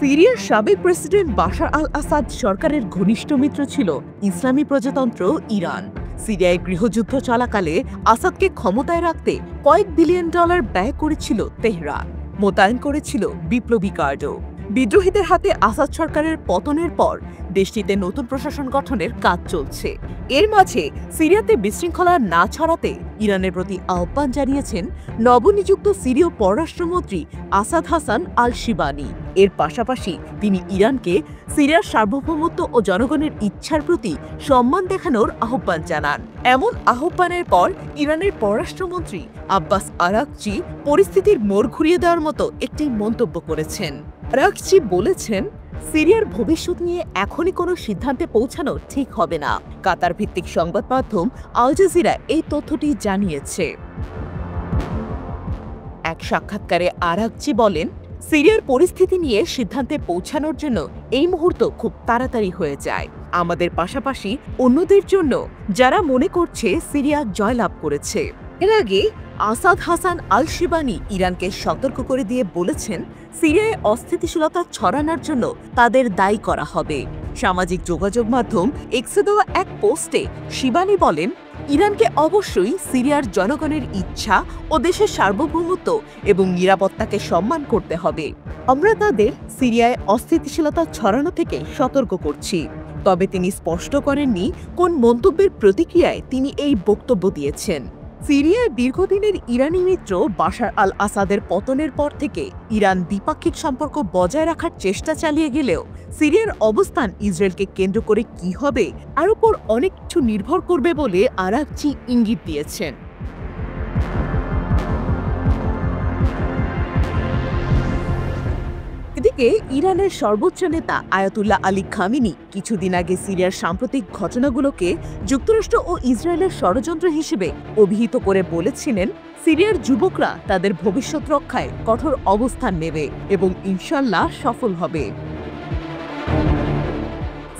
সিরিয়ার সাবেক president Bashar আল আসাদ সরকারের ঘনিষ্ঠ মিত্র ছিল ইসলামী প্রজাতন্ত্র ইরান। সিরিয়ায় গৃহযুদ্ধ চলাকালে আসাদকে ক্ষমতায় রাখতে কয়েক বিলিয়ন ডলার ব্যয় করেছিল তেহরান, মোতায়েন করেছিল বিপ্লবী গার্ডও। বিদ্রোহীদের হাতে আসাদ সরকারের পতনের পর দেশটিতে নতুন প্রশাসন গঠনের কাজ চলছে। এর মাঝে সিরিয়াতে বিশৃঙ্খলা না ছড়াতে ইরানের প্রতি আহ্বান জানিয়েছেন নবনিযুক্ত সিরীয় পররাষ্ট্রমন্ত্রী আসাদ হাসান আল শিবানি। এর পাশাপাশি তিনি ইরানকে সিরিয়ার সার্বভৌমত্ব ও জনগণের ইচ্ছার প্রতি সম্মান দেখানোর আহ্বান জানান। এমন আহ্বানের পর ইরানের পররাষ্ট্রমন্ত্রী আব্বাস আরাকচি পরিস্থিতির মোড় ঘুরিয়ে দেওয়ার মতো একটি মন্তব্য করেছেন। আরাকচি বলেছেন, সিরিয়ার ভবিষ্যৎ নিয়ে এখনই কোনো সিদ্ধান্তে পৌঁছানো ঠিক হবে না। কাতার ভিত্তিক সংবাদ মাধ্যম আল জাজিরা এই তথ্যটি জানিয়েছে। এক সাক্ষাৎকারে আরাকচি বলেন, সিরিয়ার পরিস্থিতি নিয়ে সিদ্ধান্তে পৌঁছানোর জন্য এই মুহূর্ত খুব তাড়াতাড়ি হয়ে যায়। আমাদের পাশাপাশি অন্যদের জন্য যারা মনে করছে সিরিয়া জয়লাভ করেছে। এর আগে আসাদ হাসান আল শিবানি ইরানকে সতর্ক করে দিয়ে বলেছেন, সিরিয়ায় অস্থিতিশীলতা ছড়ানোর জন্য তাদের দায়ী করা হবে। সামাজিক যোগাযোগ মাধ্যম এক্সে দেওয়া এক পোস্টে শিবানি বলেন, ইরানকে অবশ্যই সিরিয়ার জনগণের ইচ্ছা ও দেশের সার্বভৌমত্ব এবং নিরাপত্তাকে সম্মান করতে হবে। আমরা তাদের সিরিয়ায় অস্থিতিশীলতা ছড়ানো থেকে সতর্ক করছি। তবে তিনি স্পষ্ট করেননি কোন মন্তব্যের প্রতিক্রিয়ায় তিনি এই বক্তব্য দিয়েছেন। সিরিয়ায় দীর্ঘদিনের ইরানি মিত্র বাশার আল আসাদের পতনের পর থেকে ইরান দ্বিপাক্ষিক সম্পর্ক বজায় রাখার চেষ্টা চালিয়ে গেলেও সিরিয়ার অবস্থান ইসরায়েলকে কেন্দ্র করে কি হবে তার উপর অনেক কিছু নির্ভর করবে বলে আরাকচি ইঙ্গিত দিয়েছেন। এদিকে ইরানের সর্বোচ্চ নেতা আয়াতুল্লাহ আলী খামেনি কিছুদিন আগে সিরিয়ার সাম্প্রতিক ঘটনাগুলোকে যুক্তরাষ্ট্র ও ইসরায়েলের ষড়যন্ত্র হিসেবে অভিহিত করে বলেছিলেন, সিরিয়ার যুবকরা তাদের ভবিষ্যৎ রক্ষায় কঠোর অবস্থান নেবে এবং ইনশাল্লাহ সফল হবে।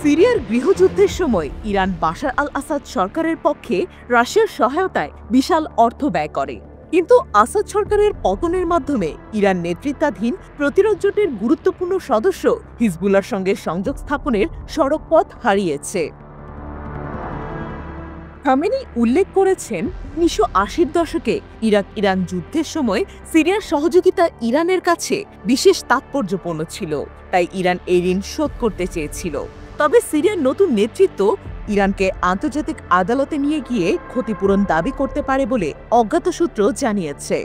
সিরিয়ার গৃহযুদ্ধের সময় ইরান বাশার আল আসাদ সরকারের পক্ষে রাশিয়ার সহায়তায় বিশাল অর্থ ব্যয় করে। কিন্তু আসাদ সরকারের পতনের মাধ্যমে ইরান নেতৃত্বাধীন প্রতিরোধ জোটের গুরুত্বপূর্ণ সদস্য হিজবুল্লাহর সঙ্গে সংযোগ স্থাপনের সড়ক পথ হারিয়েছে। খামেনি উল্লেখ করেছেন, 1980-র দশকে ইরান যুদ্ধের সময় সিরিয়ার সহযোগিতা ইরানের কাছে বিশেষ তাৎপর্যপূর্ণ ছিল, তাই ইরান এই ঋণ শোধ করতে চেয়েছিল। তবে সিরিয়ার নতুন নেতৃত্ব ইরানকে আন্তর্জাতিক আদালতে নিয়ে গিয়ে ক্ষতিপূরণ দাবি করতে পারে বলে অজ্ঞাত সূত্র জানিয়েছে।